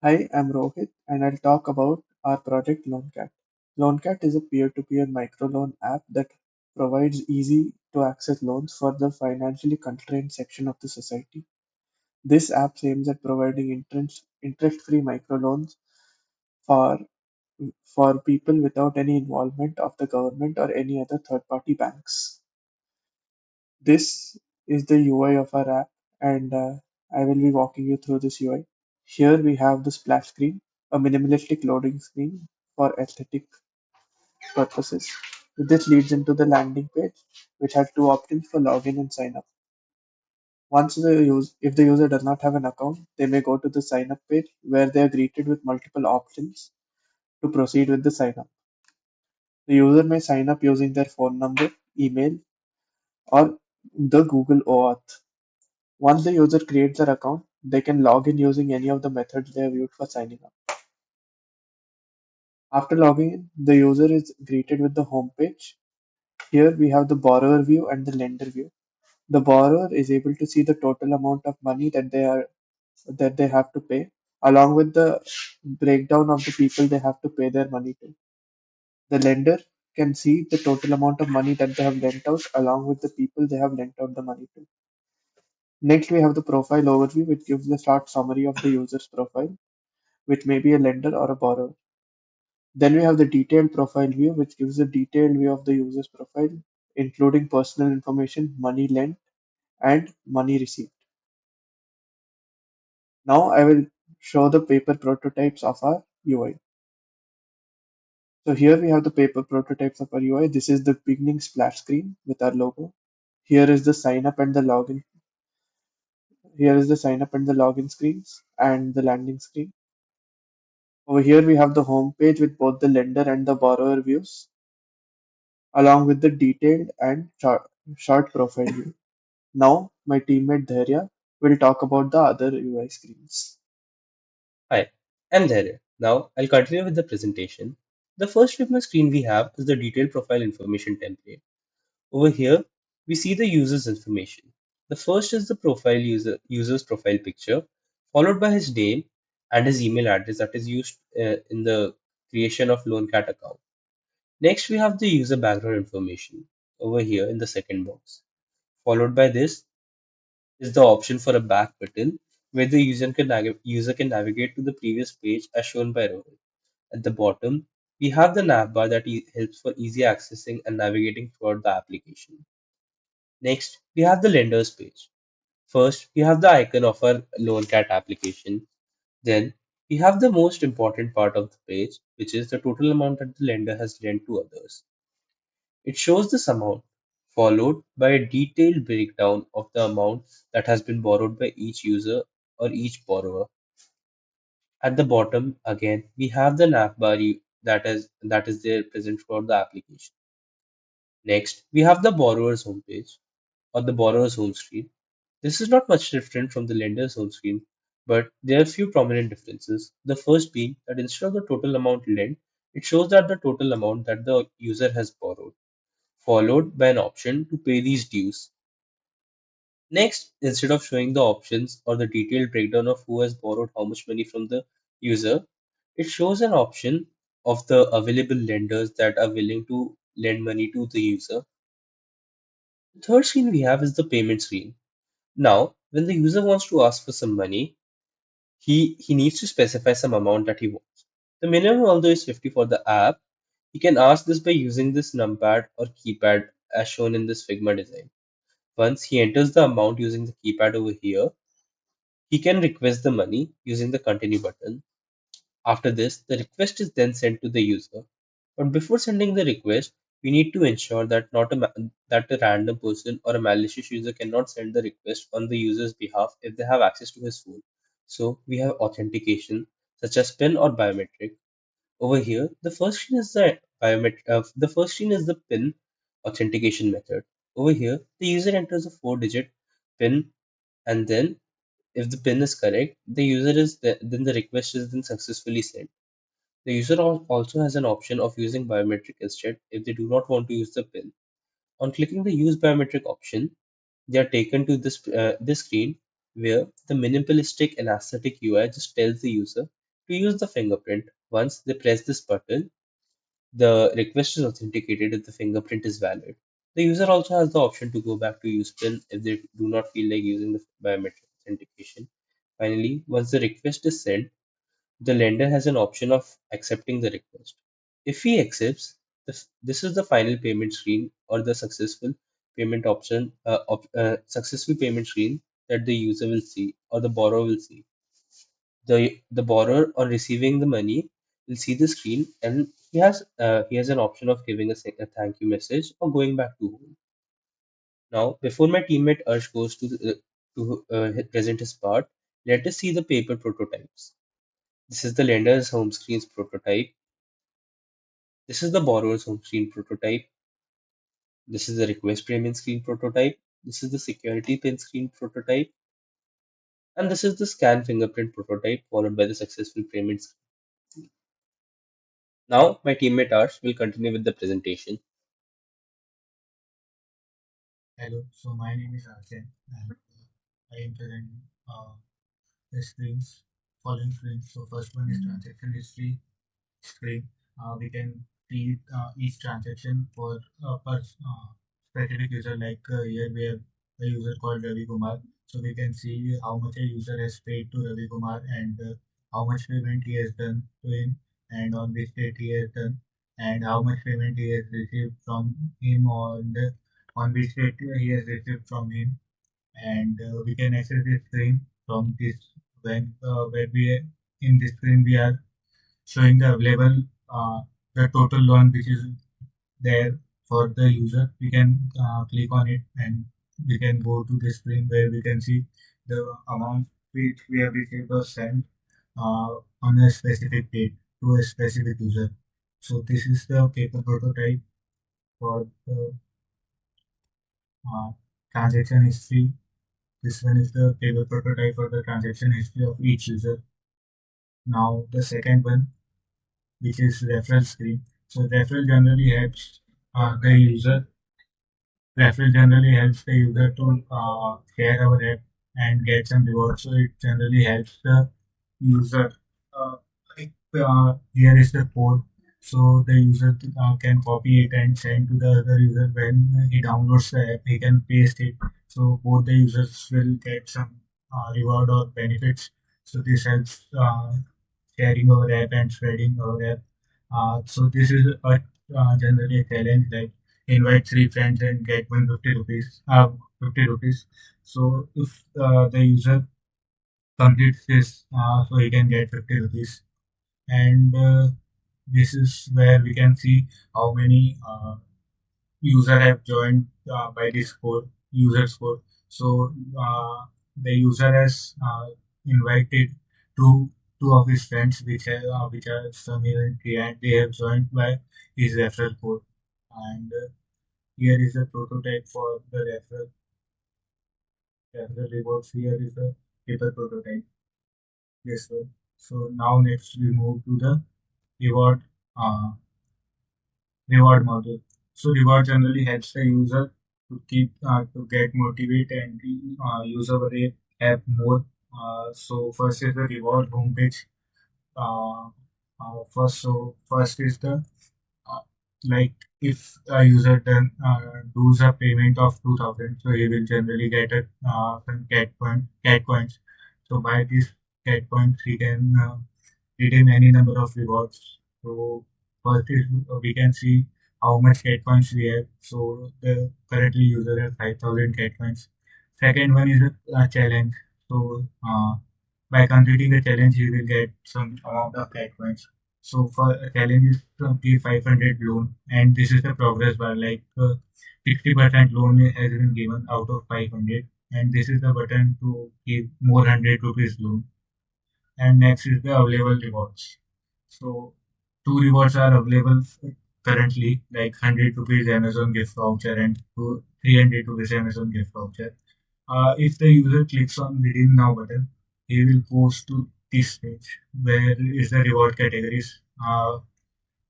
Hi, I'm Rohit, and I'll talk about our project Loancat. Loancat is a peer-to-peer microloan app that provides easy to access loans for the financially constrained section of the society. This app aims at providing interest-free microloans for for people without any involvement of the government or any other third-party banks. This is the UI of our app, and I will be walking you through this UI. Here we have the splash screen, a minimalistic loading screen for aesthetic purposes. This leads into the landing page, which has two options for login and sign up. If the user does not have an account, they may go to the sign up page where they are greeted with multiple options to proceed with the sign up. The user may sign up using their phone number, email, or the Google OAuth. Once the user creates their account, they can log in using any of the methods they have used for signing up. After logging in, the user is greeted with the home page. Here we have the borrower view and the lender view. The borrower is able to see the total amount of money that they have to pay, along with the breakdown of the people they have to pay their money to. The lender can see the total amount of money that they have lent out, along with the people they have lent out the money to. Next, we have the profile overview, which gives the short summary of the user's profile, which may be a lender or a borrower. Then we have the detailed profile view, which gives a detailed view of the user's profile, including personal information, money lent, and money received. Now I will show the paper prototypes of our UI. So here we have the paper prototypes of our UI. This is the beginning splash screen with our logo. Here is the sign up and the login. Here is the sign up and the login screens and the landing screen. Over here we have the home page with both the lender and the borrower views, along with the detailed and short profile view. Now, my teammate Dharya will talk about the other UI screens. Hi, I'm there. Now I'll continue with the presentation. The first Figma screen we have is the detailed profile information template. Over here, we see the user's information. The first is the user's profile picture, followed by his name and his email address that is used in the creation of Loancat account. Next, we have the user background information over here in the second box. Followed by this is the option for a back button where the user can navigate to the previous page as shown by Rohit. At the bottom, we have the navbar that helps for easy accessing and navigating throughout the application. Next, we have the lenders page. First, we have the icon of our Loancat application. Then, we have the most important part of the page, which is the total amount that the lender has lent to others. It shows this amount, followed by a detailed breakdown of the amount that has been borrowed by each user or each borrower. At the bottom, again, we have the navbar that is there present for the application. Next, we have the borrower's homepage or the borrower's home screen. This is not much different from the lender's home screen, but there are a few prominent differences. The first being that instead of the total amount lent, it shows that the total amount that the user has borrowed, followed by an option to pay these dues. Next, instead of showing the options or the detailed breakdown of who has borrowed how much money from the user, it shows an option of the available lenders that are willing to lend money to the user. The third screen we have is the payment screen. Now, when the user wants to ask for some money, he needs to specify some amount that he wants. The minimum, although is 50 for the app, he can ask this by using this numpad or keypad as shown in this Figma design. Once he enters the amount using the keypad over here, he can request the money using the continue button. After this, the request is then sent to the user. But before sending the request, we need to ensure that that a random person or a malicious user cannot send the request on the user's behalf if they have access to his phone. So we have authentication such as PIN or biometric. Over here, the first screen is the PIN authentication method. Over here, the user enters a four-digit PIN, and then if the PIN is correct, then the request is then successfully sent. The user also has an option of using biometric instead if they do not want to use the PIN. On clicking the Use Biometric option, they are taken to this screen where the minimalistic and aesthetic UI just tells the user To use the fingerprint, once they press this button, the request is authenticated if the fingerprint is valid. The user also has the option to go back to use PIN if they do not feel like using the biometric authentication. Finally, once the request is sent, the lender has an option of accepting the request. If he accepts, this is the final payment screen or the successful payment screen that the user will see or the borrower will see. The borrower on receiving the money will see the screen and he has an option of giving a thank you message or going back to home. Now, before my teammate Arsh goes to present his part, let us see the paper prototypes. This is the lender's home screen's prototype. This is the borrower's home screen prototype. This is the request payment screen prototype. This is the security pin screen prototype. And this is the scan fingerprint prototype followed by the successful payment screen. Now, my teammate Arsh will continue with the presentation. Hello, so my name is Arsen and I am presenting the screens, following screens. So first one is transaction history screen. We can see each transaction for per specific user. Like here we have a user called Ravi Kumar. So we can see how much a user has paid to Ravi Kumar and how much payment he has done to him and on which date he has done and how much payment he has received from him on which date he has received from him and we can access this screen from this when we in this screen we are showing the available the total loan which is there for the user. We can click on it and we can go to the screen where we can see the amount which we have received or sent uh, on a specific date to a specific user. So this is the paper prototype for the uh, transaction history. This one is the paper prototype for the transaction history of each user. Now the second one, which is referral screen. So referral generally helps the user to share our app and get some rewards. So it generally helps the user. Uh, Here is the code. So the user can copy it and send to the other user when he downloads the app. He can paste it. So both the users will get some reward or benefits. So this helps sharing our app and spreading our app. So this is generally a challenge like invite three friends and get 150 rupees. 50 rupees. So if the user completes this, so he can get 50 rupees. And this is where we can see how many user have joined by this code, user code. So the user has invited two two of his friends, which are Samir and Priya, and they have joined by his referral code. And here is a prototype for the referral rewards. Here is the paper prototype. This one. So now next we move to the reward uh, reward model. So reward generally helps the user to get motivated and use our app more. So first is the reward homepage. Uh, first is the uh, like if a user does a payment of 2,000, so he will generally get some cat coins. So by these cat points, he can redeem any number of rewards. So first is we can see how much cat points we have. So the currently user has 5,000 cat points. Second one is a challenge. So by completing the challenge, you will get some amount of cat points. So for a challenge is the 500 loan, and this is the progress bar. Like 60% loan has been given out of 500, and this is the button to give more 100 rupees loan. And next is the available rewards. So two rewards are available currently, like 100 rupees Amazon gift voucher and 300 rupees Amazon gift voucher. If the user clicks on redeem now button, he will goes to this page where is the reward categories.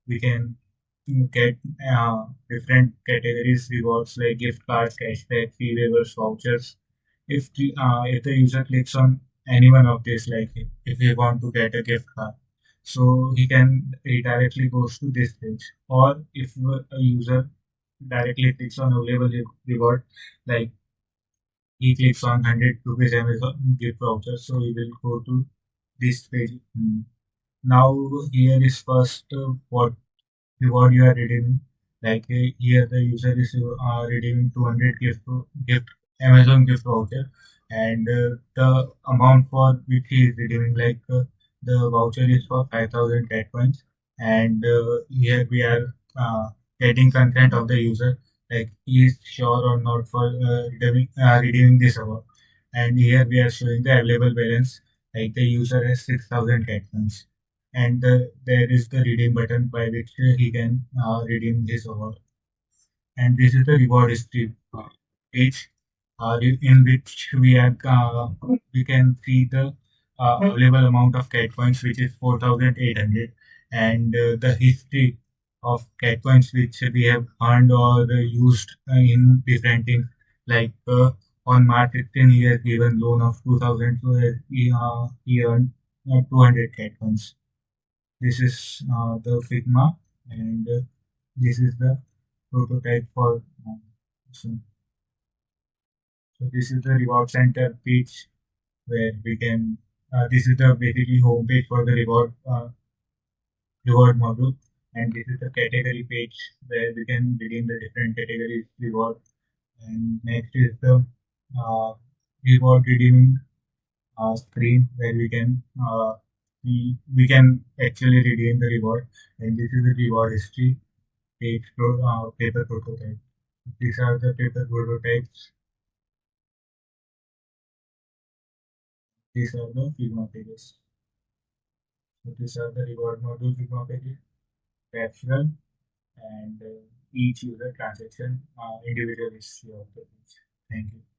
We can get different categories rewards like gift cards, cashback, fee waivers, vouchers. If the user clicks on any one of these, like if we want to get a gift card, So he directly goes to this page. Or if a user directly clicks on available reward, like he clicks on 100 rupees Amazon gift voucher, so he will go to this page. Now here is first what reward you are redeeming. Like here the user is redeeming 200 gift Amazon gift voucher, and the amount for which he is redeeming, like the voucher is for 5,000 cat points, and here we are getting consent of the user, like he is sure or not for redeeming this amount. And here we are showing the available balance, like the user has 6,000 cat points, and there is the redeem button by which he can redeem his award. And this is the reward history page, in which we can see the available amount of cat points, which is 4,800, and the history of cat points which we have earned or used in different things. Like on March 15, he has given loan of 2,000, so he earned 200 cat points. This is the Figma, and this is the prototype for. So, so this is the reward center page where we can. This is the basically home page for the reward module, and this is the category page where we can redeem the different categories reward. And next is the uh, reward redeeming screen where we can actually redeem the reward, and this is the reward history page for paper prototype. These are the paper prototypes. These are the Figma pages. So these are the reward module Figma pages, captual, and each user transaction individual history of the page. Thank you.